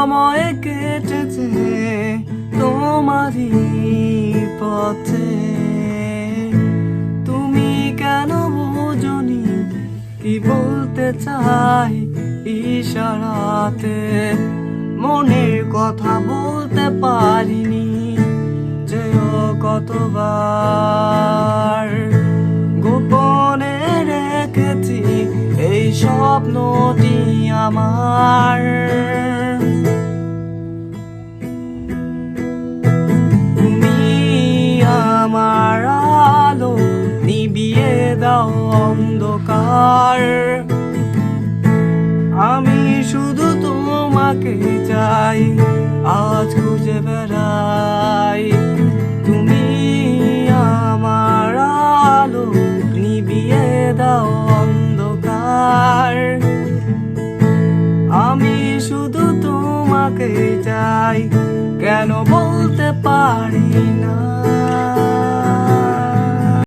সময় কেটেছে তোমারই পথে, তুমি কেন বুঝনি কি বলতে চাই ইশারাতে। মনের কথা বলতে পারিনি যেও কতবার, গোপনে রেখেছি এই স্বপ্নটি আমার। তুমি আমার আলো নিভিয়ে দাও অন্ধকার, আমি শুধু তোমাকে চাই, আজ খুঁজে বেড়াই। তুমি আমার আলো নিভিয়ে দাও অন্ধকার, আমি শুধু তোমাকে চাই, কেন বলতে পারি না।